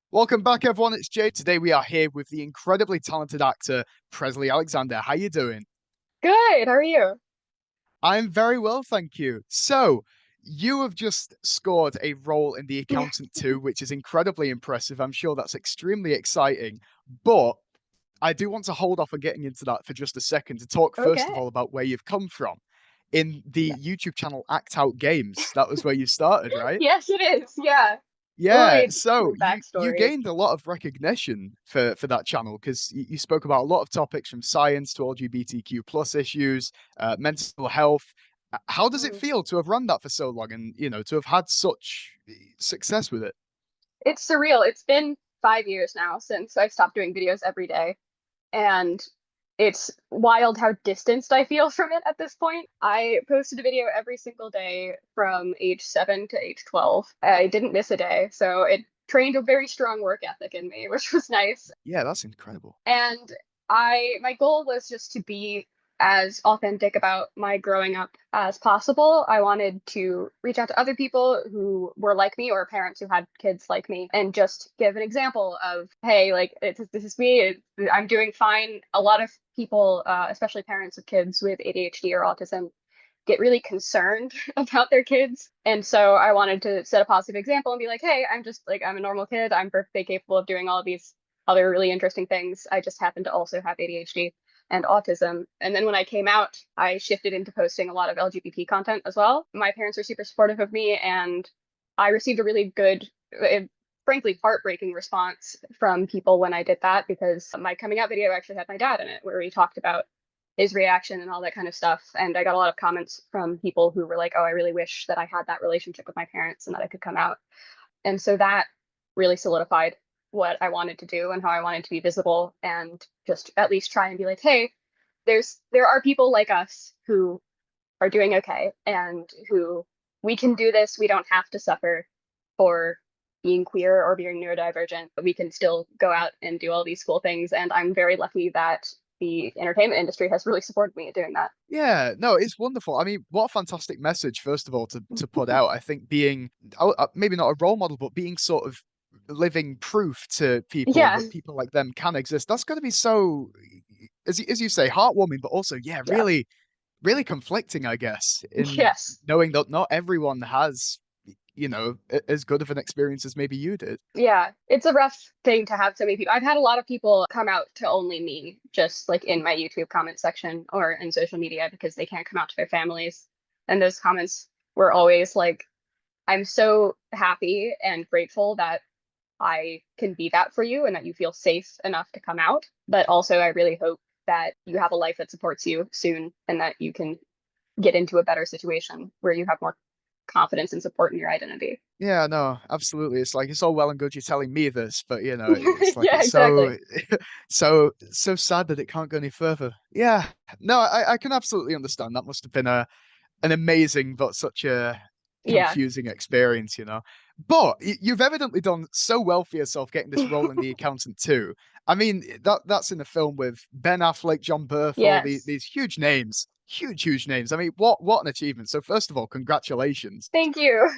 Welcome back, everyone. It's Jay. Today we are here with the incredibly talented actor Presley Alexander. How you doing? Good. How are you? I'm very well, thank you. So, you have just scored a role in The Accountant 2, which is incredibly impressive. I'm sure that's extremely exciting. But I do want to hold off on getting into that for just a second to talk first of Okay. all about where you've come from. In Yeah. the YouTube channel Act Out Games, that was where you started, right? Yes, it is. Yeah. Yeah, Really so weird you backstory. gained a lot of recognition for that channel because you spoke about a lot of topics from science to LGBTQ plus issues, mental health. How does it Mm. feel to have run that for so long and to have had such success with it? It's surreal. It's been 5 years now since I stopped doing videos every day, and it's wild how distanced I feel from it at this point. I posted a video every single day from age 7 to age 12. I didn't miss a day, so it trained a very strong work ethic in me, which was nice. Yeah, that's incredible. And my goal was just to be as authentic about my growing up as possible. I wanted to reach out to other people who were like me or parents who had kids like me and just give an example of, hey, like this is me. I'm doing fine. A lot of people, especially parents of kids with ADHD or autism, get really concerned about their kids. And so I wanted to set a positive example and be like, hey, I'm a normal kid. I'm perfectly capable of doing all of these other really interesting things. I just happen to also have ADHD and autism. And then when I came out, I shifted into posting a lot of LGBT content as well. My parents were super supportive of me, and I received a really good, frankly, heartbreaking response from people when I did that because my coming out video actually had my dad in it, where we talked about his reaction and all that kind of stuff. And I got a lot of comments from people who were like, oh, I really wish that I had that relationship with my parents and that I could come out. And so that really solidified what I wanted to do and how I wanted to be visible and just at least try and be like, hey, there are people like us who are doing okay and who we can do this. We don't have to suffer for being queer or being neurodivergent, but we can still go out and do all these cool things. And I'm very lucky that the entertainment industry has really supported me in doing that. Yeah, no, it's wonderful. I mean, what a fantastic message, first of all, to put out. I think being maybe not a role model, but being sort of living proof to people Yeah, that people like them can exist. That's got to be so, as you say, heartwarming, but also, yeah, yeah, really conflicting, I guess, in yes. knowing that not everyone has, as good of an experience as maybe you did. Yeah, it's a rough thing to have so many people. I've had a lot of people come out to only me, just like in my YouTube comment section or in social media because they can't come out to their families. And those comments were always like, I'm so happy and grateful that I can be that for you and that you feel safe enough to come out. But also, I really hope that you have a life that supports you soon and that you can get into a better situation where you have more confidence and support in your identity. Yeah, no, absolutely. It's like it's all well and good you telling me this, but it's like Yeah, it's so exactly. so sad that it can't go any further. Yeah. No, I can absolutely understand. That must have been a an amazing but such a Yeah. confusing experience. But you've evidently done so well for yourself getting this role in The Accountant too. I mean, that's in a film with Ben Affleck, John Berthel, Yes. these huge names, huge names. I mean, what an achievement. So first of all, congratulations. Thank you.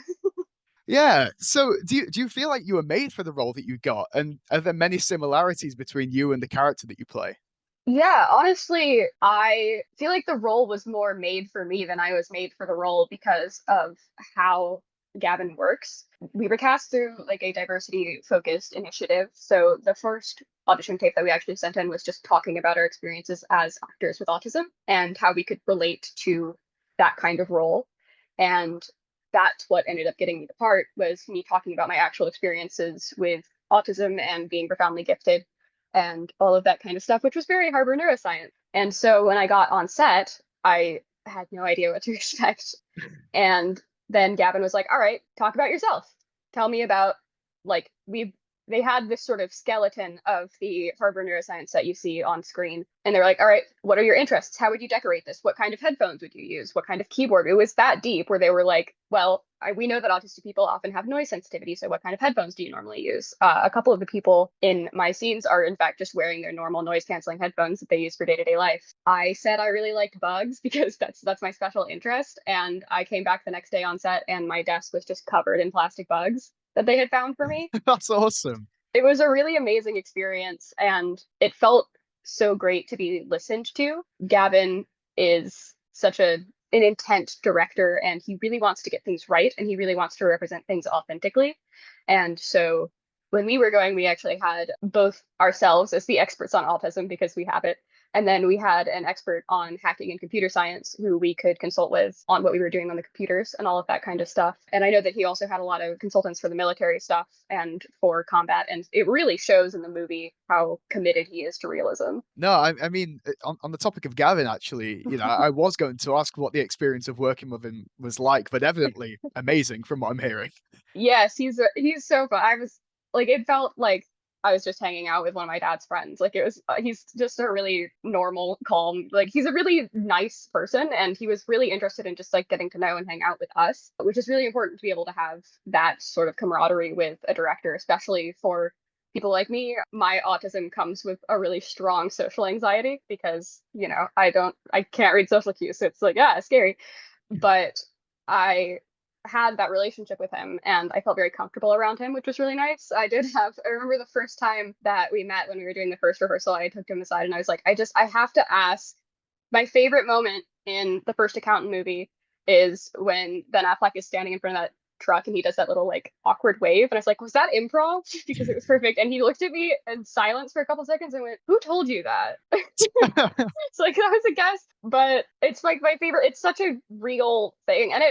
Yeah. So do you feel like you were made for the role that you got? And are there many similarities between you and the character that you play? Yeah, honestly, I feel like the role was more made for me than I was made for the role because of how Gavin works. We were cast through like a diversity focused initiative. So the first audition tape that we actually sent in was just talking about our experiences as actors with autism and how we could relate to that kind of role. And that's what ended up getting me the part was me talking about my actual experiences with autism and being profoundly gifted and all of that kind of stuff, which was very harbor neuroscience. And so when I got on set, I had no idea what to expect. And then Gavin was like, all right, talk about yourself. Tell me about like they had this sort of skeleton of the harbor neuroscience that you see on screen. And they're like, all right, what are your interests? How would you decorate this? What kind of headphones would you use? What kind of keyboard? It was that deep where they were like, well, we know that autistic people often have noise sensitivity. So what kind of headphones do you normally use? A couple of the people in my scenes are in fact just wearing their normal noise canceling headphones that they use for day-to-day life. I said I really liked bugs because that's my special interest. And I came back the next day on set and my desk was just covered in plastic bugs that they had found for me. That's awesome. It was a really amazing experience, and it felt so great to be listened to. Gavin is such an intent director, and he really wants to get things right, and he really wants to represent things authentically. And so when we were going, we actually had both ourselves as the experts on autism because we have it, and then we had an expert on hacking and computer science who we could consult with on what we were doing on the computers and all of that kind of stuff. And I know that he also had a lot of consultants for the military stuff and for combat. And it really shows in the movie how committed he is to realism. No, I mean, on the topic of Gavin, actually, I was going to ask what the experience of working with him was like, but evidently amazing from what I'm hearing. Yes, he's so fun. I was like, it felt like I was just hanging out with one of my dad's friends. Like it was, he's just a really normal, calm, like he's a really nice person, and he was really interested in just like getting to know and hang out with us, which is really important to be able to have that sort of camaraderie with a director, especially for people like me. My autism comes with a really strong social anxiety because, I can't read social cues. So it's like, yeah, scary. But I had that relationship with him and I felt very comfortable around him, which was really nice. I remember the first time that we met when we were doing the first rehearsal, I took him aside and I was like, I have to ask. My favorite moment in the first accountant movie is when Ben Affleck is standing in front of that truck and he does that little like awkward wave. And I was like, was that improv? Because it was perfect. And he looked at me in silence for a couple seconds and went, who told you that? It's like that was a guess, but it's like my favorite. It's such a real thing, and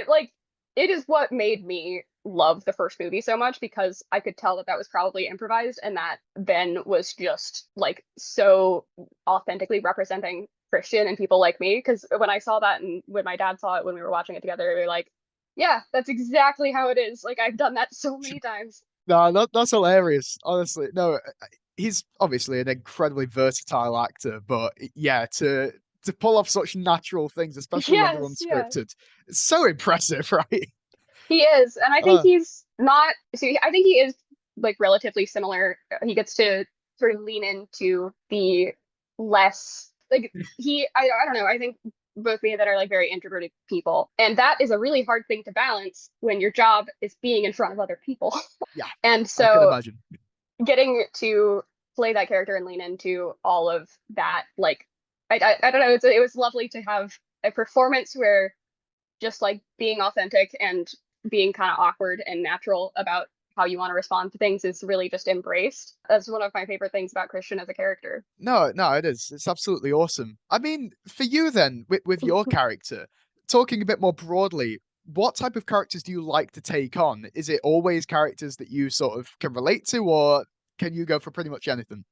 it is what made me love the first movie so much because I could tell that that was probably improvised and that Ben was just like so authentically representing Christian and people like me. Because when I saw that and when my dad saw it when we were watching it together, we were like, yeah, that's exactly how it is. Like I've done that so many times. No, that's hilarious. Honestly, no, he's obviously an incredibly versatile actor, but yeah, to pull off such natural things, especially when they're Yes, yes. unscripted, it's so impressive, right? He is, and I think Uh, he's not. See, I think he is like relatively similar. He gets to sort of lean into the less like I don't know. I think both me and that are like very introverted people, and that is a really hard thing to balance when your job is being in front of other people. yeah, And I can so imagine. getting to play that character and lean into all of that, like I don't know. It was lovely to have a performance where just like being authentic and being kind of awkward and natural about how you want to respond to things is really just embraced. That's one of my favorite things about Christian as a character. No, no, it is. It's absolutely awesome. I mean, for you then, with your character, talking a bit more broadly, what type of characters do you like to take on? Is it always characters that you sort of can relate to, or can you go for pretty much anything?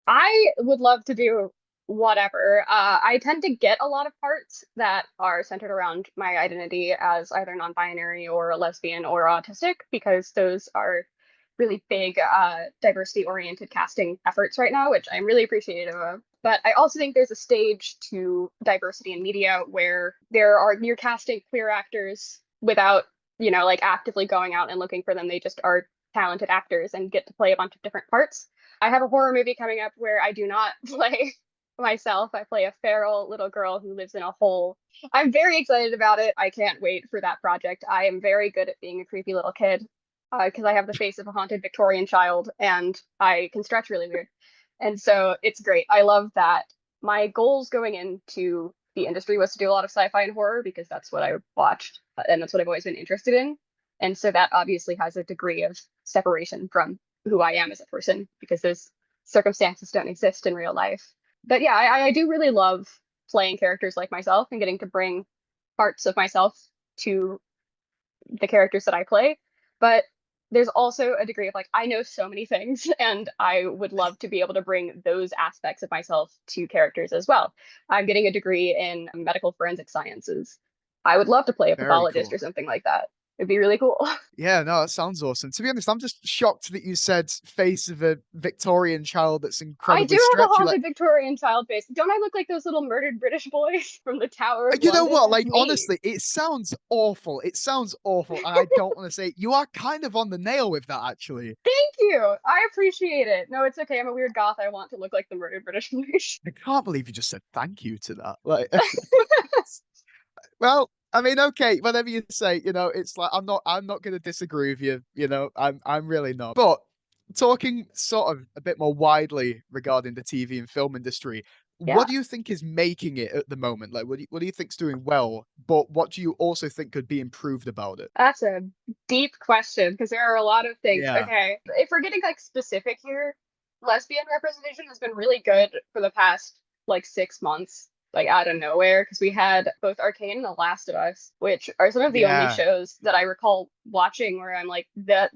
I would love to do whatever. I tend to get a lot of parts that are centered around my identity as either non-binary or a lesbian or autistic because those are really big diversity-oriented casting efforts right now, which I'm really appreciative of. But I also think there's a stage to diversity in media where you're casting queer actors without, like actively going out and looking for them. They just are talented actors and get to play a bunch of different parts. I have a horror movie coming up where I do not play myself. I play a feral little girl who lives in a hole. I'm very excited about it. I can't wait for that project. I am very good at being a creepy little kid because I have the face of a haunted Victorian child and I can stretch really weird. And so it's great. I love that. My goals going into the industry was to do a lot of sci-fi and horror because that's what I watched and that's what I've always been interested in. And so that obviously has a degree of separation from who I am as a person because those circumstances don't exist in real life. But yeah, I do really love playing characters like myself and getting to bring parts of myself to the characters that I play. But there's also a degree of like, I know so many things, and I would love to be able to bring those aspects of myself to characters as well. I'm getting a degree in medical forensic sciences. I would love to play a Very pathologist cool. or something like that. It'd be really cool. Yeah, no, that sounds awesome. To be honest, I'm just shocked that you said face of a Victorian child that's I do incredibly have a stretchy. Like, haunted Victorian child face. Don't I look like those little murdered British boys from the Tower of you know London? what? That's Like, me. honestly, it sounds awful. It sounds awful, and I don't want to say it. You are kind of on the nail with that, actually. Thank you. I appreciate it. No, it's okay. I'm a weird goth. I want to look like the murdered British boys. I can't believe you just said thank you to that. Like, well, I mean, okay, whatever you say, it's like I'm not going to disagree with you. I'm really not. But talking sort of a bit more widely regarding the TV and film industry, Yeah, what do you think is making it at the moment? Like, what do you think's doing well, but what do you also think could be improved about it? that's a deep question because there are a lot of things. Yeah, Okay, if we're getting like specific here, lesbian representation has been really good for the past like 6 months, like out of nowhere, because we had both Arcane and The Last of Us, which are some of the only yeah, shows that I recall watching where I'm like that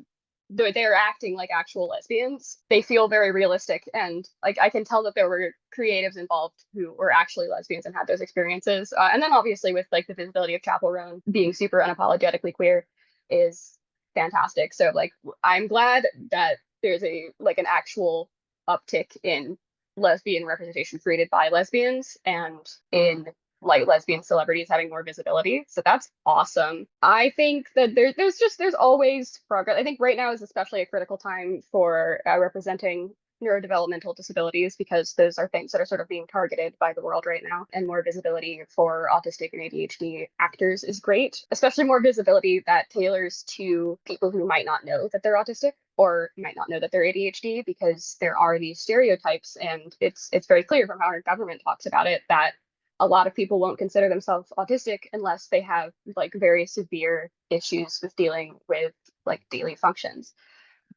they're acting like actual lesbians. They feel very realistic, and like I can tell that there were creatives involved who were actually lesbians and had those experiences. And then obviously with like the visibility of Chapel Roan being super unapologetically queer is fantastic. So like I'm glad that there's a like an actual uptick in lesbian representation created by lesbians and in like lesbian celebrities having more visibility. So that's awesome. I think that there's always progress. I think right now is especially a critical time for representing neurodevelopmental disabilities because those are things that are sort of being targeted by the world right now. And more visibility for autistic and ADHD actors is great, especially more visibility that tailors to people who might not know that they're autistic or might not know that they're ADHD because there are these stereotypes and it's very clear from how our government talks about it that a lot of people won't consider themselves autistic unless they have like very severe issues with dealing with like daily functions.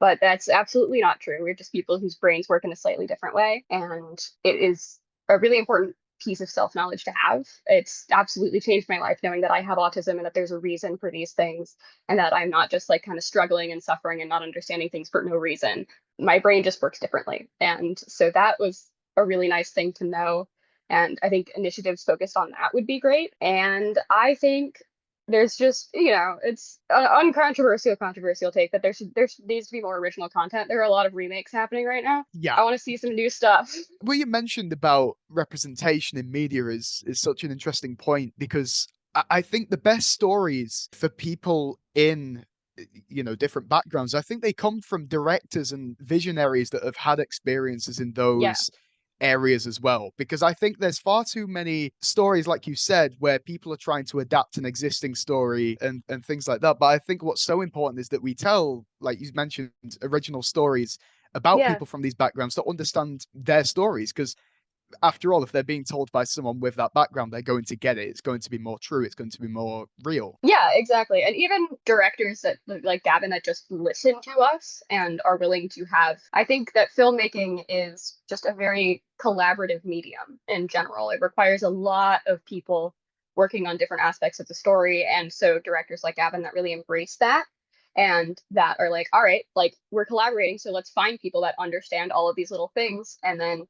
But that's absolutely not true. We're just people whose brains work in a slightly different way. And it is a really important piece of self knowledge to have. It's absolutely changed my life knowing that I have autism and that there's a reason for these things and that I'm not just like kind of struggling and suffering and not understanding things for no reason. My brain just works differently. And so that was a really nice thing to know. And I think initiatives focused on that would be great. And I think there's just it's an uncontroversial controversial take that there needs to be more original content. There are a lot of remakes happening right now. yeah. I want to see some new stuff. What you mentioned about representation in media is such an interesting point because I think the best stories for people in different backgrounds, I think they come from directors and visionaries that have had experiences in Yeah, those areas as well. Because I think there's far too many stories, like you said, where people are trying to adapt an existing story and things like that. But I think what's so important is that we tell, like you mentioned, original stories about yeah. people from these backgrounds to understand their stories. Because after all, if they're being told by someone with that background, they're going to get it. It's going to be more true. It's going to be more real. Yeah, exactly. And even directors that like Gavin that just listen to us and are willing to have, I think that filmmaking is just a very collaborative medium in general. It requires a lot of people working on different aspects of the story. And so directors like Gavin that really embrace that and that are like, all right, like we're collaborating. So let's find people that understand all of these little things and then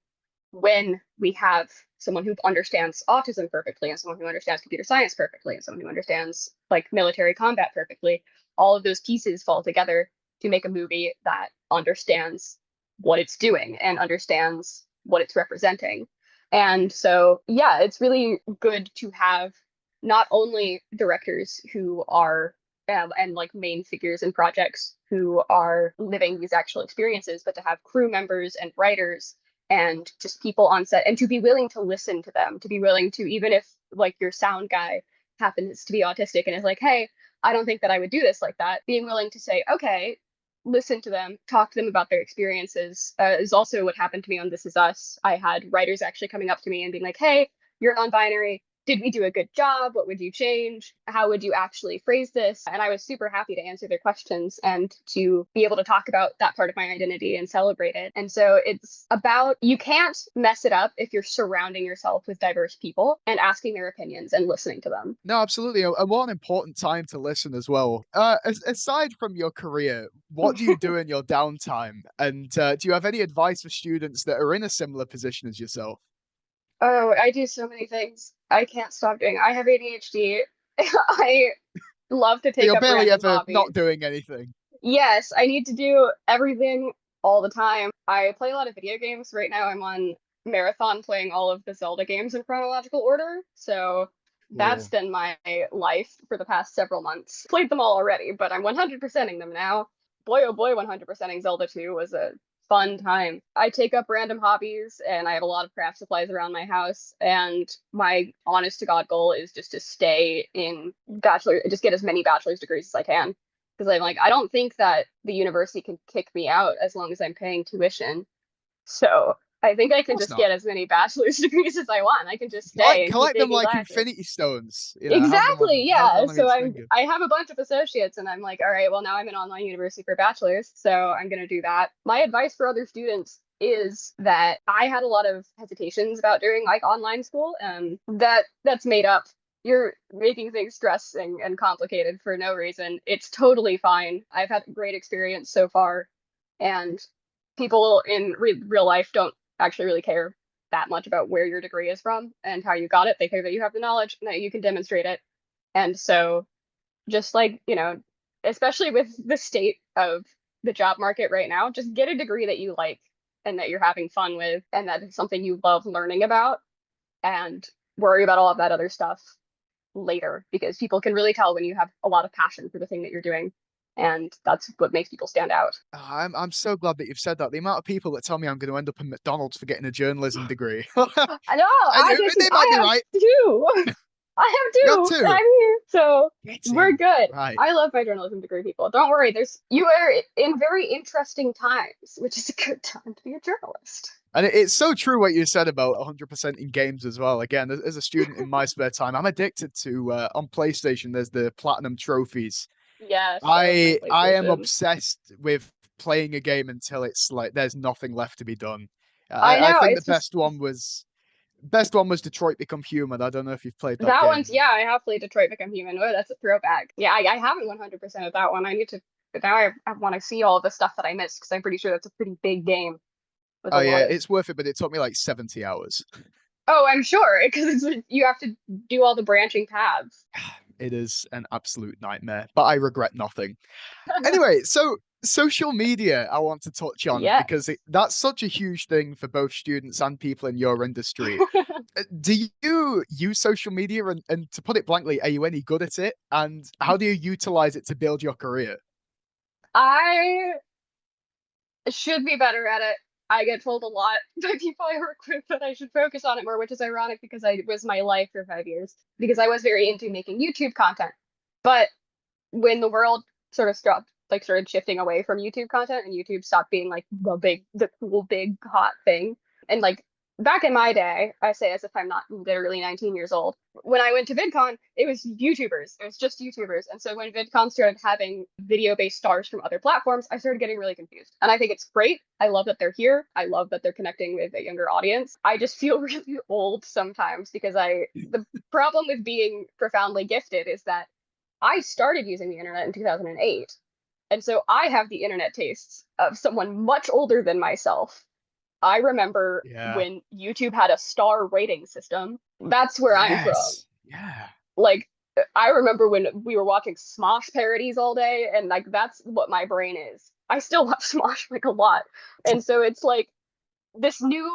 when we have someone who understands autism perfectly and someone who understands computer science perfectly and someone who understands like military combat perfectly, all of those pieces fall together to make a movie that understands what it's doing and understands what it's representing. And so, yeah, it's really good to have not only directors who are and like main figures in projects who are living these actual experiences, but to have crew members and writers and just people on set and to be willing to listen to them, to be willing to, even if like your sound guy happens to be autistic and is like, hey, I don't think that I would do this like that, being willing to say, okay, listen to them, talk to them about their experiences is also what happened to me on This Is Us. I had writers actually coming up to me and being like, hey, you're non-binary, did we do a good job? What would you change? How would you actually phrase this? And I was super happy to answer their questions and to be able to talk about that part of my identity and celebrate it. And so it's about, you can't mess it up if you're surrounding yourself with diverse people and asking their opinions and listening to them. No, absolutely. And what an important time to listen as well. Aside from your career, what do you do in your downtime? And do you have any advice for students that are in a similar position as yourself? Oh, I do so many things. I can't stop doing. I have ADHD. I love to So take you're up barely random ever not hobbies. doing anything. Yes, I need to do everything all the time. I play a lot of video games. Right now, I'm on marathon playing all of the Zelda games in chronological order. So that's Cool. been my life for the past several months. Played them all already, but I'm 100%ing them now. Boy, oh boy, 100%ing Zelda 2 was a fun time. I take up random hobbies and I have a lot of craft supplies around my house. And my honest to God goal is just to stay in just get as many bachelor's degrees as I can because I'm like, I don't think that the university can kick me out as long as I'm paying tuition. So I think I Of can course just not. get as many bachelor's degrees as I want. I can just stay and keep Collect them taking like classes. Infinity Stones. Exactly, Have yeah. them on So each finger. I have a bunch of associates and I'm like, all right, well now I'm in online university for bachelor's, so I'm gonna do that. My advice for other students is that I had a lot of hesitations about doing like online school, and that's made up. You're making things stressing and complicated for no reason. It's totally fine. I've had a great experience so far, and people in real life don't actually really care that much about where your degree is from and how you got it. They care that you have the knowledge and that you can demonstrate it. And so, just like, especially with the state of the job market right now, just get a degree that you like and that you're having fun with and that is something you love learning about, and worry about all of that other stuff later, because people can really tell when you have a lot of passion for the thing that you're doing. And that's what makes people stand out. I'm so glad that you've said that. The amount of people that tell me I'm going to end up in McDonald's for getting a journalism degree. I know, They might be I have right. two. I have You have two. two. I'm here. So Get we're in. good. Right. I love my journalism degree, people. Don't worry. You are in very interesting times, which is a good time to be a journalist. And it's so true what you said about 100% in games as well. Again, as a student in my spare time, I'm addicted to on PlayStation. There's the platinum trophies. Yes, I love my I am PlayStation. obsessed with playing a game until it's like there's nothing left to be done. I I know. think the It's just best one was Detroit Become Human. I don't know if you've played that that one's, game. yeah, I have played Detroit Become Human. Oh, that's a throwback. Yeah, I haven't 100% of that one. I need to, but now I want to see all the stuff that I missed because I'm pretty sure that's a pretty big game with a Oh lot yeah, of. it's worth it, but it took me like 70 hours. Oh, I'm sure, because you have to do all the branching paths. It is an absolute nightmare, but I regret nothing. Anyway, so social media I want to touch on because Yes. that's such a huge thing for both students and people in your industry. Do you use social media and to put it blankly, are you any good at it? And how do you utilize it to build your career? I should be better at it. I get told a lot by people I work with that I should focus on it more, which is ironic because I was my life for 5 years because I was very into making YouTube content. But when the world sort of stopped, like started shifting away from YouTube content and YouTube stopped being like the cool, big, hot thing. And like back in my day, I say as if I'm not literally 19 years old. When I went to VidCon, it was YouTubers. It was just YouTubers. And so when VidCon started having video-based stars from other platforms, I started getting really confused. And I think it's great. I love that they're here. I love that they're connecting with a younger audience. I just feel really old sometimes because the problem with being profoundly gifted is that I started using the internet in 2008. And so I have the internet tastes of someone much older than myself. I remember Yeah. when YouTube had a star rating system. That's where I'm from. Yes. Yeah. Like, I remember when we were watching Smosh parodies all day, and like that's what my brain is. I still watch Smosh like a lot. And so it's like this new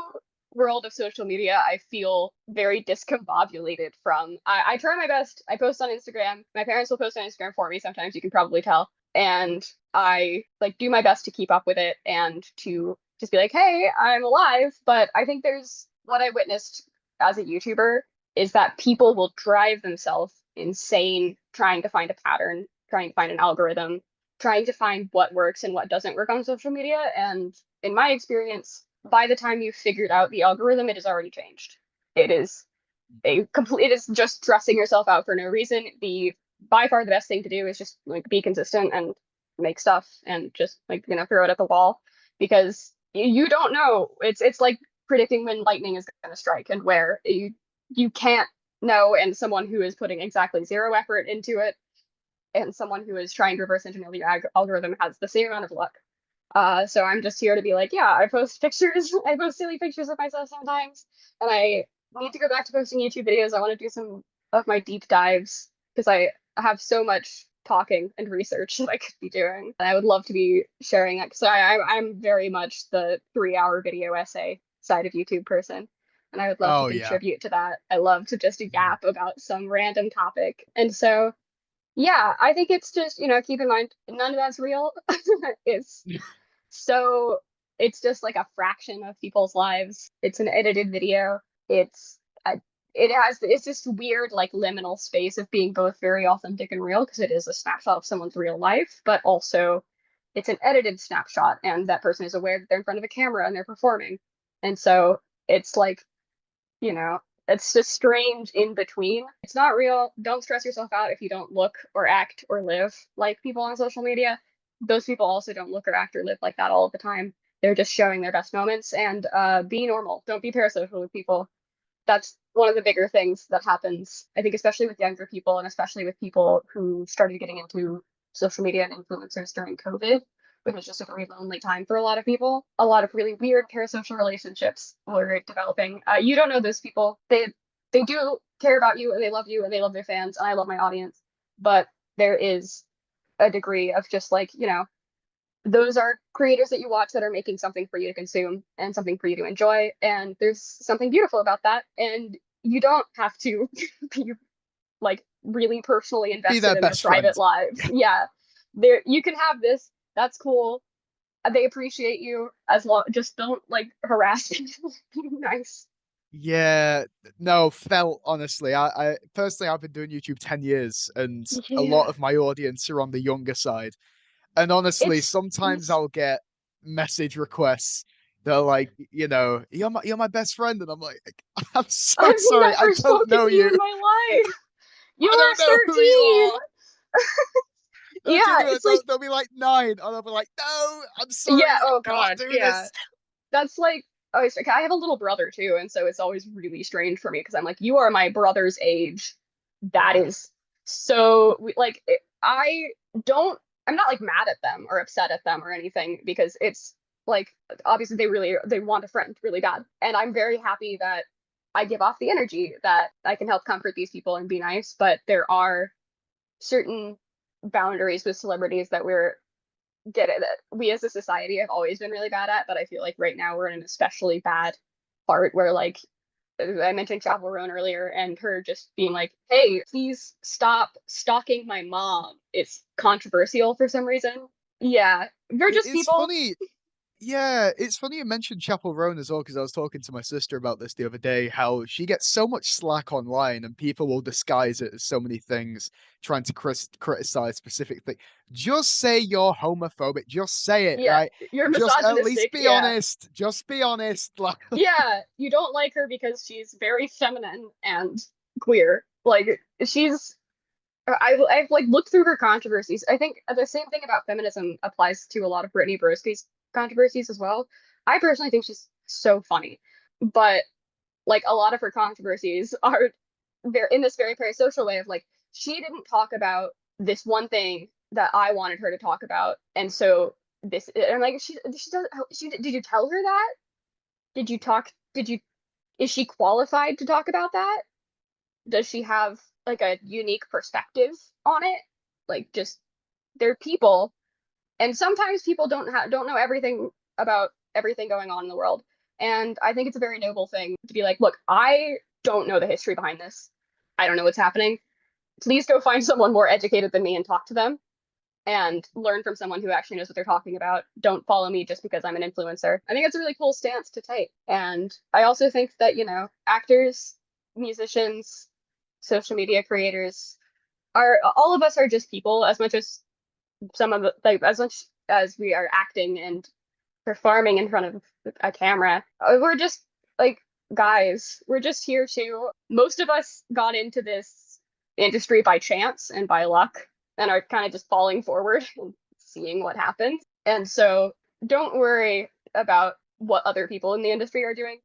world of social media, I feel very discombobulated from. I try my best. I post on Instagram. My parents will post on Instagram for me sometimes, you can probably tell. And I like do my best to keep up with it and to just be like, hey, I'm alive. But I think there's what I witnessed as a YouTuber is that people will drive themselves insane trying to find a pattern, trying to find an algorithm, trying to find what works and what doesn't work on social media. And in my experience, by the time you've figured out the algorithm, it has already changed. It is it is just stressing yourself out for no reason. The by far the best thing to do is just like be consistent and make stuff and just like throw it at the wall because you don't know. It's like predicting when lightning is going to strike and where you can't know. And someone who is putting exactly zero effort into it and someone who is trying to reverse engineer the algorithm has the same amount of luck. So I'm just here to be like, yeah, I post pictures. I post silly pictures of myself sometimes, and I need to go back to posting YouTube videos. I want to do some of my deep dives because I have so much talking and research that I could be doing. And I would love to be sharing that because I'm very much the 3 hour video essay side of YouTube person. And I would love to Oh yeah. contribute to that. I love to just yap about some random topic. And so yeah, I think it's just, keep in mind, none of that's real. It's so, it's just like a fraction of people's lives. It's an edited video. It's, it's this weird like liminal space of being both very authentic and real because it is a snapshot of someone's real life, but also it's an edited snapshot and that person is aware that they're in front of a camera and they're performing. And so it's like, you know, it's just strange in between. It's not real. Don't stress yourself out if you don't look or act or live like people on social media. Those people also don't look or act or live like that all of the time. They're just showing their best moments and be normal. Don't be parasocial with people. That's one of the bigger things that happens, I think, especially with younger people and especially with people who started getting into social media and influencers during COVID, which was just a very lonely time for a lot of people. A lot of really weird parasocial relationships were developing. You don't know those people. They do care about you and they love you and they love their fans and I love my audience, but there is a degree of just like, those are creators that you watch that are making something for you to consume and something for you to enjoy. And there's something beautiful about that. And you don't have to be like really personally Be invested their in their best friend. private lives. Yeah. There you can have this. That's cool. They appreciate you as long just don't like harass people. Be nice. Yeah, no, felt honestly. I personally I've been doing YouTube 10 years and a lot Yeah. of my audience are on the younger side. And honestly, It's sometimes I'll get message requests that are like, you're my best friend. And I'm like, I'm so I've sorry, I never don't spoken know to you you. in my life. You I don't were know who you 13. are. They'll Yeah, do it, it's like they'll be like 9, and I'll be like, no, I'm yeah, sorry, oh I can't God. do Yeah. this. That's like oh, I have a little brother too, and so it's always really strange for me because I'm like, you are my brother's age. That is so like I don't. I'm not like mad at them or upset at them or anything because it's like obviously they want a friend really bad, and I'm very happy that I give off the energy that I can help comfort these people and be nice. But there are certain boundaries with celebrities that get it that we as a society have always been really bad at, but I feel like right now we're in an especially bad part where like I mentioned Chappell Roan earlier and her just being like, hey, please stop stalking my mom. It's controversial for some reason. Yeah. We're just It's people. funny. Yeah, it's funny you mentioned Chapel Roan as well, because I was talking to my sister about this the other day, how she gets so much slack online and people will disguise it as so many things, trying to criticize specific things. Just say you're homophobic. Just say it, Yeah. right? You're Just at least misogynistic. be Yeah. honest. Just be honest. Like, Yeah. You don't like her because she's very feminine and queer. Like she's I've like looked through her controversies. I think the same thing about feminism applies to a lot of Brittany Broski's controversies as well. I personally think she's so funny, but like a lot of her controversies are very in this very parasocial way of like she didn't talk about this one thing that I wanted her to talk about, and so this and like she does she did you tell her that? Did you talk? Did you is she qualified to talk about that? Does she have like a unique perspective on it? Like just they're people, and sometimes people don't know everything about everything going on in the world. And I think it's a very noble thing to be like, look, I don't know the history behind this. I don't know what's happening. Please go find someone more educated than me and talk to them and learn from someone who actually knows what they're talking about. Don't follow me just because I'm an influencer. I think it's a really cool stance to take. And I also think that, actors, musicians, social media creators are all of us are just people as much as some of the, like as much as we are acting and performing in front of a camera. We're just like guys. We're just here to most of us got into this industry by chance and by luck and are kind of just falling forward and seeing what happens. And so don't worry about what other people in the industry are doing.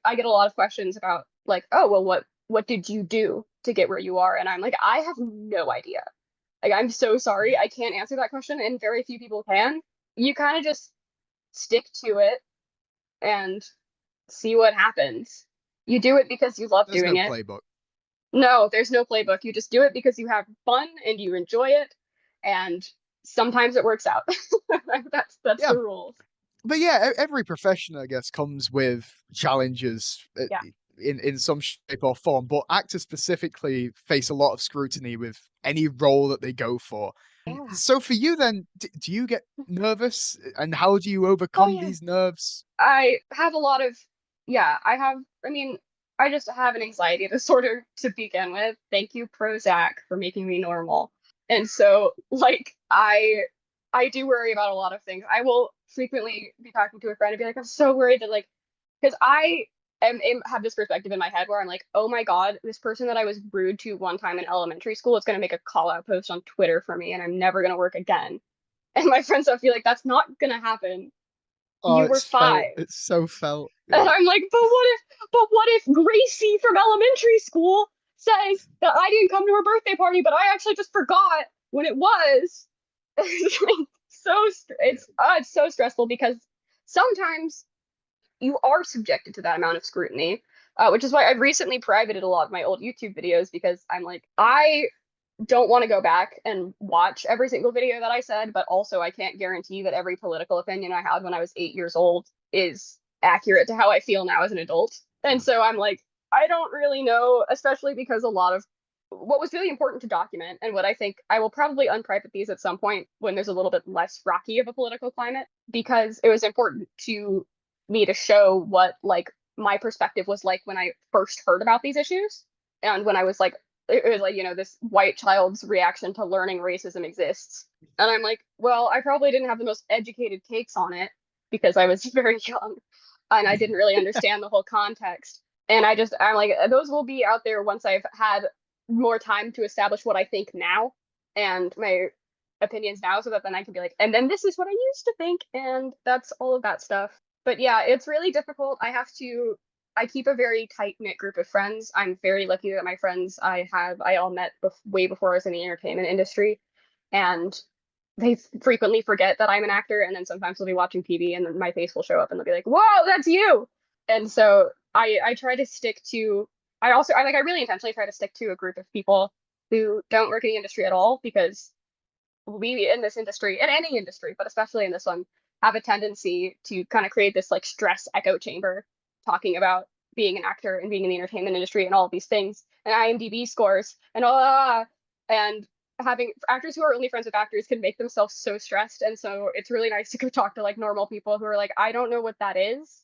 I get a lot of questions about like, oh, well, what did you do to get where you are? And I'm like, I have no idea. Like, I'm so sorry. I can't answer that question, and very few people can. You kind of just stick to it and see what happens. You do it because you love there's doing no it. playbook. No, there's no playbook. You just do it because you have fun and you enjoy it, and sometimes it works out. That's Yeah, the rules. but yeah, every profession, I guess, comes with challenges Yeah. in some shape or form. But actors specifically face a lot of scrutiny with any role that they go for. Yeah. So for you, then, do you get nervous, and how do you Oh overcome yeah. these nerves? I have a lot of, yeah, I have, I mean, I just have an anxiety disorder to begin with. Thank you, Prozac, for making me normal. And so, like, I do worry about a lot of things. I will frequently be talking to a friend and be like, I'm so worried that, like, because have this perspective in my head where I'm like, oh my God, this person that I was rude to one time in elementary school is going to make a call out post on Twitter for me and I'm never going to work again. And my friends will feel like that's not going to happen. Oh, You were it's felt. 5. It's so felt. And Yeah. I'm like, but what if Gracie from elementary school says that I didn't come to her birthday party, but I actually just forgot when it was? It's like it's so stressful because sometimes you are subjected to that amount of scrutiny, which is why I've recently privated a lot of my old YouTube videos because I'm like, I don't want to go back and watch every single video that I said, but also I can't guarantee that every political opinion I had when I was 8 years old is accurate to how I feel now as an adult. And so I'm like, I don't really know, especially because a lot of what was really important to document and what I think I will probably unprivate these at some point when there's a little bit less rocky of a political climate, because it was important to me to show what like my perspective was like when I first heard about these issues and when I was like it was like, this white child's reaction to learning racism exists. And I'm like, well, I probably didn't have the most educated takes on it because I was very young and I didn't really understand the whole context. And I'm like, those will be out there once I've had more time to establish what I think now and my opinions now so that then I can be like, and then this is what I used to think. And that's all of that stuff. But yeah, it's really difficult. I keep a very tight knit group of friends. I'm very lucky that my friends I all met way before I was in the entertainment industry, and they frequently forget that I'm an actor. And then sometimes they'll be watching TV, and then my face will show up, and they'll be like, "Whoa, that's you!" And so I try to stick to. I really intentionally try to stick to a group of people who don't work in the industry at all because we in this industry, in any industry, but especially in this one, have a tendency to kind of create this like stress echo chamber talking about being an actor and being in the entertainment industry and all of these things and IMDb scores and and having actors who are only friends with actors can make themselves so stressed. And so it's really nice to go talk to like normal people who are like, I don't know what that is.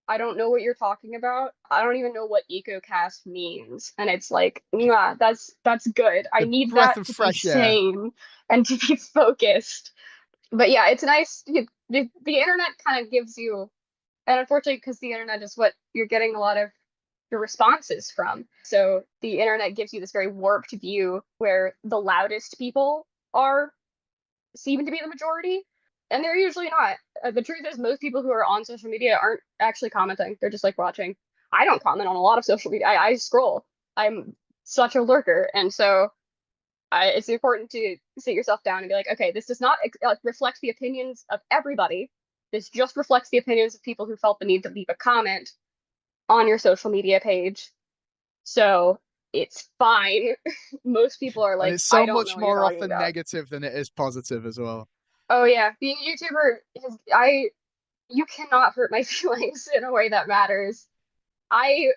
I don't know what you're talking about. I don't even know what ecocast means. And it's like, yeah, that's good. I The need breath that of to be fresh air. sane and to be focused. But yeah, it's nice. The internet kind of gives you, and unfortunately, because the internet is what you're getting a lot of your responses from. So the internet gives you this very warped view where the loudest people are seem to be the majority, and they're usually not. The truth is, most people who are on social media aren't actually commenting. They're just like watching. I don't comment on a lot of social media. I scroll. I'm such a lurker, and so it's important to sit yourself down and be like, okay, this does not reflect the opinions of everybody. This just reflects the opinions of people who felt the need to leave a comment on your social media page. So it's fine. Most people are And like, it's I so don't know much what you're more talking often about. negative than it is positive as well. Oh yeah, being a YouTuber you cannot hurt my feelings in a way that matters. I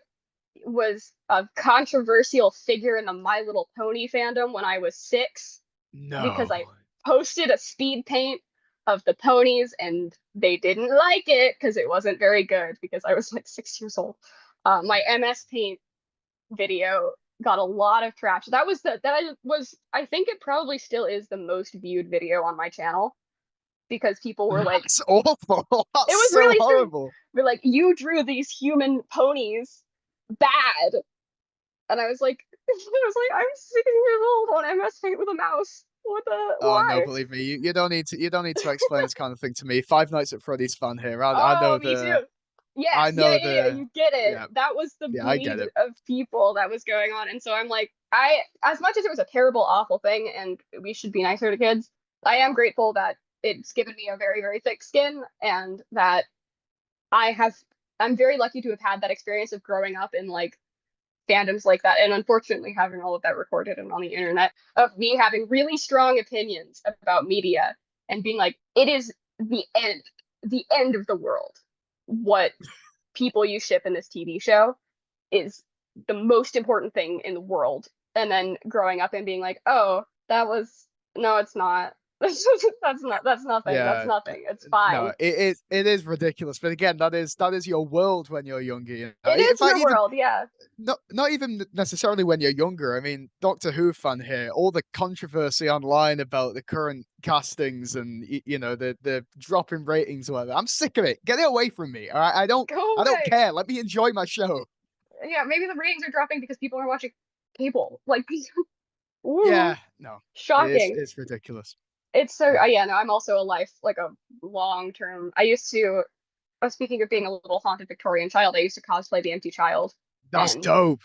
was a controversial figure in the My Little Pony fandom when I was 6 because I No. posted a speed paint of the ponies and they didn't like it because it wasn't very good because I was like 6 years old. My MS Paint video got a lot of traction. I think it probably still is the most viewed video on my channel because people were like, That's awful. it That's was so really strange. horrible. They're like, you drew these human ponies bad. And I was like, I'm 6 years old on MS Paint with a mouse. Oh no, Why? believe me, you don't need to explain this kind of thing to me. Five Nights at Freddy's fan here. I Oh, know me too. I Yes, yeah, know yeah, yeah, you get it. yeah, That was the yeah, I get bleed it. of people that was going on. And so I'm like, as much as it was a terrible, awful thing, and we should be nicer to kids, I am grateful that it's given me a very, very thick skin and that I have, I'm very lucky to have had that experience of growing up in like fandoms like that. And unfortunately, having all of that recorded and on the internet of me having really strong opinions about media and being like, it is the end of the world. What people you ship in this TV show is the most important thing in the world. And then growing up and being like, oh, that was, no, it's not. That's nothing. That's Yeah, nothing. It's no, fine. it is ridiculous. But again, that is your world when you're younger. You know, It in is fact, your even world, yeah. not even necessarily when you're younger. I mean, Doctor Who fan here. All the controversy online about the current castings and you know the drop in ratings, or whatever. I'm sick of it. Get it away from me. All right, Go I don't away. care. Let me enjoy my show. Yeah, maybe the ratings are dropping because people are watching cable. Like, ooh, Yeah, no, shocking. it's ridiculous. It's so, Yeah, yeah, no, I'm also a life, like a long term. Speaking of being a little haunted Victorian child, I used to cosplay the Empty Child. that's And dope.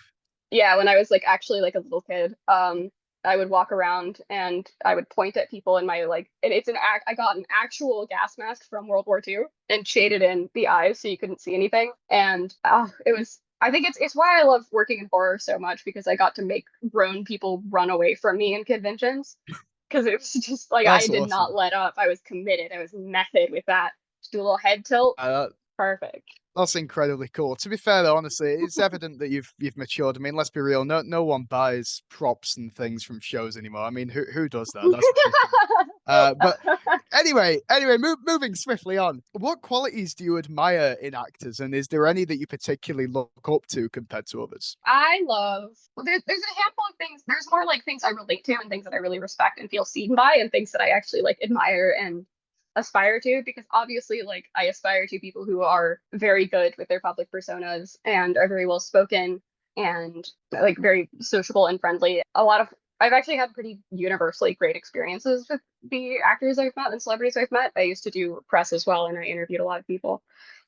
yeah, when I was like actually like a little kid, I would walk around and I would point at people in my like, and it's an act. I got an actual gas mask from World War II and shaded in the eyes so you couldn't see anything. And it was. I think it's why I love working in horror so much because I got to make grown people run away from me in conventions because it was just like I That's did not awesome. let up. I was committed. I was method with that. Just do a little head tilt. Uh, Perfect. That's incredibly cool. To be fair, though, honestly, it's evident that you've matured. I mean, let's be real. No one buys props and things from shows anymore. I mean, who does that? That's ridiculous. But anyway, moving swiftly on. What qualities do you admire in actors, and is there any that you particularly look up to compared to others? I love well, there's a handful of things. There's more like things I relate to and things that I really respect and feel seen by and things that I actually like admire and aspire to because obviously like I aspire to people who are very good with their public personas and are very well spoken and like very sociable and friendly. I've actually had pretty universally great experiences with the actors I've met and celebrities I've met. I used to do press as well and I interviewed a lot of people.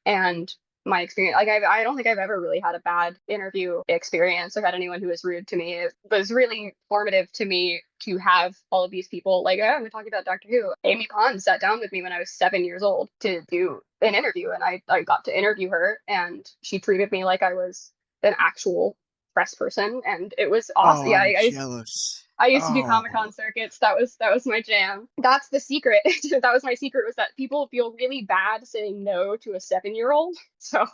And my experience. I don't think I've ever really had a bad interview experience or had anyone who was rude to me. It was really formative to me to have all of these people. Like, oh, we're talking about Doctor Who. Amy Pond sat down with me when I was 7 years old to do an interview, and I got to interview her, and she treated me like I was an actual press person, and it was awesome. Oh, Yeah, I'm jealous. I used to do Oh, Comic-Con circuits. That was my jam. That's the secret. That was my secret was that people feel really bad saying no to a 7-year old. So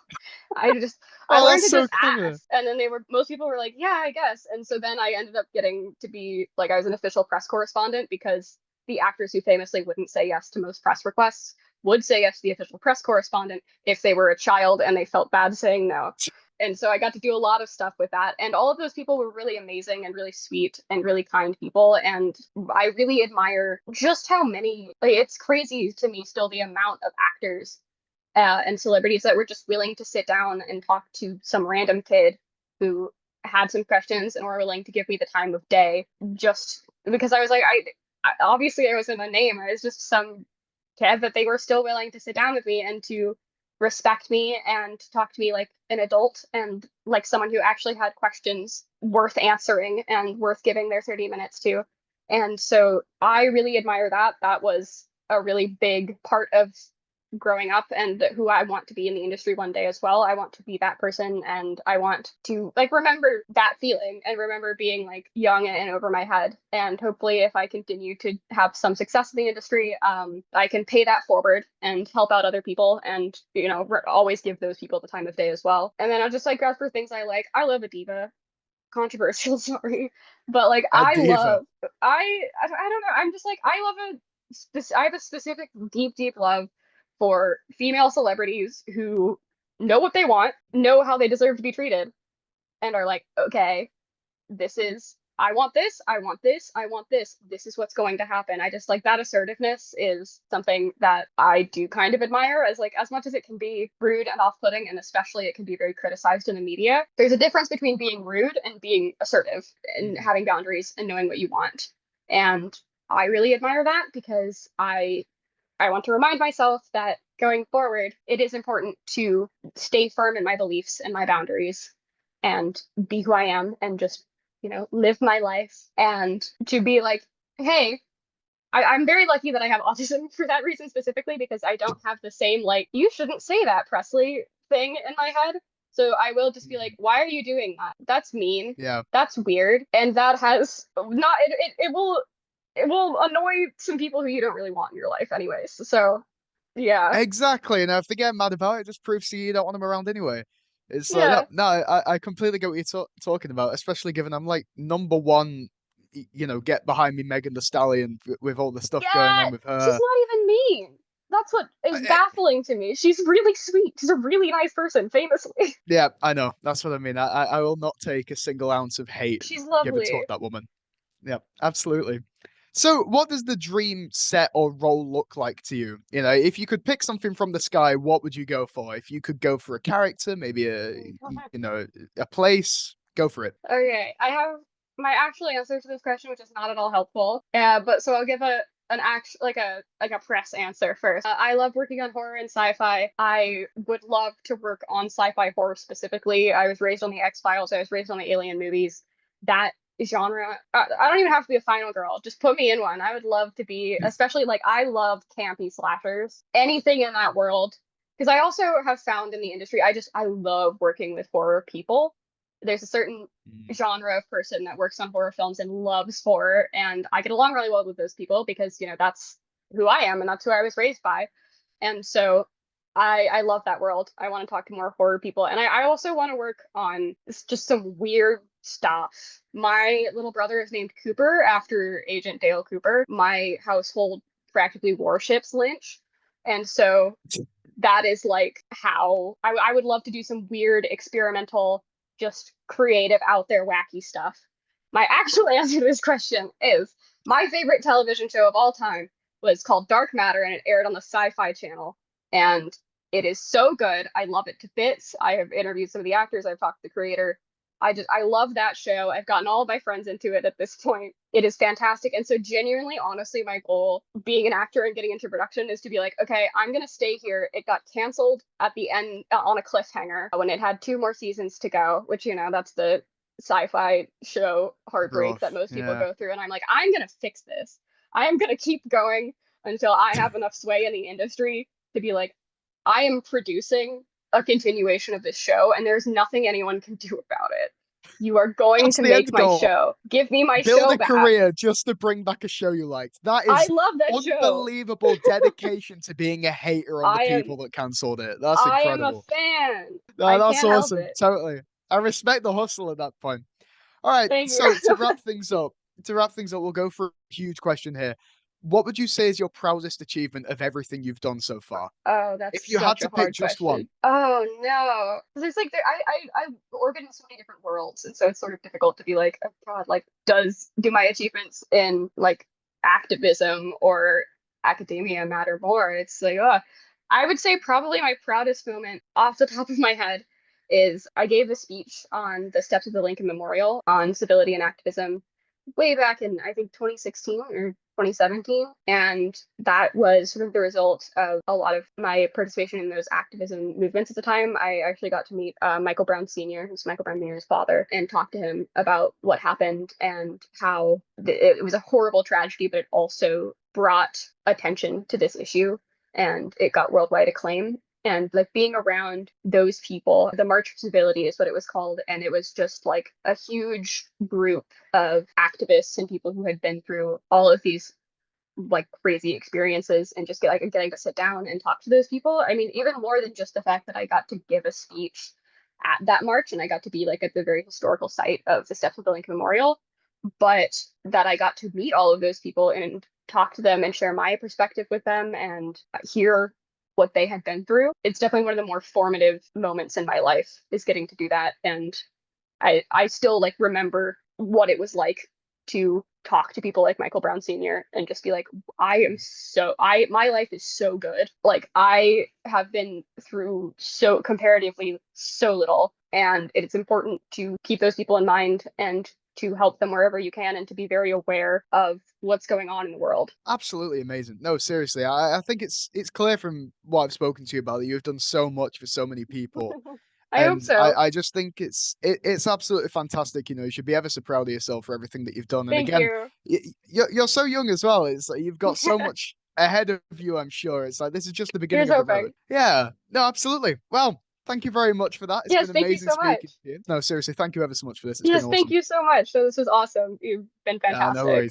I oh, learned that's to so just clever. ask. And then most people were like, yeah, I guess. And so then I ended up getting to be like I was an official press correspondent because the actors who famously wouldn't say yes to most press requests would say yes to the official press correspondent if they were a child and they felt bad saying no. And so I got to do a lot of stuff with that. And all of those people were really amazing and really sweet and really kind people. And I really admire just how many, like, it's crazy to me still the amount of actors and celebrities that were just willing to sit down and talk to some random kid who had some questions and were willing to give me the time of day just because I was like, obviously I wasn't a name. I was just some kid, but they were still willing to sit down with me and to respect me and to talk to me like an adult and like someone who actually had questions worth answering and worth giving their 30 minutes to. And so I really admire that. That was a really big part of growing up and who I want to be in the industry one day as well. I want to be that person and I want to like remember that feeling and remember being like young and over my head. And hopefully if I continue to have some success in the industry, I can pay that forward and help out other people and, always give those people the time of day as well. And then I'll just like grab for things I like. I love a diva. Controversial, sorry, but like A diva. I don't know. I'm just like I have a specific deep love for female celebrities who know what they want, know how they deserve to be treated, and are like, okay, this is I want this, I want this, I want this. This is what's going to happen. I just like that assertiveness is something that I do kind of admire as like as much as it can be rude and off-putting and especially it can be very criticized in the media. There's a difference between being rude and being assertive and Mhm. having boundaries and knowing what you want. And I really admire that because I want to remind myself that going forward, it is important to stay firm in my beliefs and my boundaries and be who I am and just, live my life and to be like, hey, I'm very lucky that I have autism for that reason specifically because I don't have the same, like, you shouldn't say that, Presley thing in my head. So I will just be like, Mhm. why are you doing that? That's mean. Yeah. That's weird. And that has not, it will annoy some people who you don't really want in your life anyways. So yeah. Exactly. And if they get mad about it, just proves to you you don't want them around anyway. It's like, no, Yeah. no, I completely get what you're talking about, especially given I'm like number one. get behind me Megan the Stallion with all the stuff going Yeah, on with she's her. not even mean. That's what is I- baffling to me. She's really sweet. She's a really nice person, famously. yeah, I know. That's what I mean. I will not take a single ounce of hate She's given lovely. toward that woman. Yeah, absolutely. So, what does the dream set or role look like to you? If you could pick something from the sky, what would you go for? If you could go for a character, maybe a place, go for it. Okay, I have my actual answer to this question, which is not at all helpful. But so I'll give a press answer first. I love working on horror and sci-fi. I would love to work on sci-fi horror specifically. I was raised on the X-Files. I was raised on the Alien movies. That genre. I don't even have to be a final girl. Just put me in one. I would love to be, especially like I love campy slashers. Anything in that world. Because I also have found in the industry, I love working with horror people. There's a certain Mm. genre of person that works on horror films and loves horror, and I get along really well with those people because that's who I am and that's who I was raised by. And so I love that world. I want to talk to more horror people, and I also want to work on just some weird stuff. My little brother is named Cooper after Agent Dale Cooper. My household practically worships Lynch, and so that is like how I would love to do some weird experimental, just creative, out there, wacky stuff. My actual answer to this question is my favorite television show of all time was called Dark Matter, and it aired on the Sci-Fi Channel. And it is so good. I love it to bits. I have interviewed some of the actors. I've talked to the creator. I love that show. I've gotten all of my friends into it at this point. It is fantastic. And so genuinely, honestly, my goal being an actor and getting into production is to be like, okay, I'm gonna stay here. It got canceled at the end on a cliffhanger when it had 2 more seasons to go, which that's the sci-fi show heartbreak that Rough. most people Yeah. go through. And I'm like, I'm gonna fix this. I am gonna keep going until I have enough sway in the industry to be like, I am producing a continuation of this show, and there's nothing anyone can do about it. You are going That's to the make end my goal. show. Give me my Build show a back. career just to bring back a show you liked. That I is love that show. unbelievable dedication to being a hater on the I am people that cancelled it. That's I am a incredible. fan. No, I that's can't help awesome. it. Totally. I respect the hustle at that point. All right. Thank you. So to wrap things up, we'll go for a huge question here. What would you say is your proudest achievement of everything you've done so far? Oh, that's If you had such to a pick hard just one. question. Oh no. There's like I orbit in so many different worlds, and so it's sort of difficult to be like, oh God, like do my achievements in like activism or academia matter more? It's like, I would say probably my proudest moment off the top of my head is I gave a speech on the steps of the Lincoln Memorial on civility and activism way back in I think 2016 or 2017. And that was sort of the result of a lot of my participation in those activism movements at the time. I actually got to meet Michael Brown Sr., who's Michael Brown Jr.'s father, and talk to him about what happened and how it was a horrible tragedy, but it also brought attention to this issue and it got worldwide acclaim. And like being around those people, the March for Civility is what it was called. And it was just like a huge group of activists and people who had been through all of these like crazy experiences and just getting to sit down and talk to those people. I mean, even more than just the fact that I got to give a speech at that march and I got to be like at the very historical site of the steps of the Lincoln Memorial, but that I got to meet all of those people and talk to them and share my perspective with them and hear what they had been through. It's definitely one of the more formative moments in my life is getting to do that. And I still like remember what it was like to talk to people like Michael Brown Sr. and just be like, my life is so good. Like I have been through so comparatively so little, and it's important to keep those people in mind and to help them wherever you can and to be very aware of what's going on in the world. Absolutely amazing. No, seriously, I think it's clear from what I've spoken to you about that you've done so much for so many people. I hope And so. I just think it's absolutely fantastic. You should be ever so proud of yourself for everything that you've done. And Thank again, you. you're so young as well. It's like you've got so much ahead of you, I'm sure. It's like this is just the Here's beginning of the road. hoping. Yeah, no, absolutely. Well, thank you very much for that. It's been Yes, thank you amazing so speaking much. to you. No, seriously, thank you ever so much for this. It's been Yes, thank awesome. you so much. So this was awesome. You've been No fantastic. worries.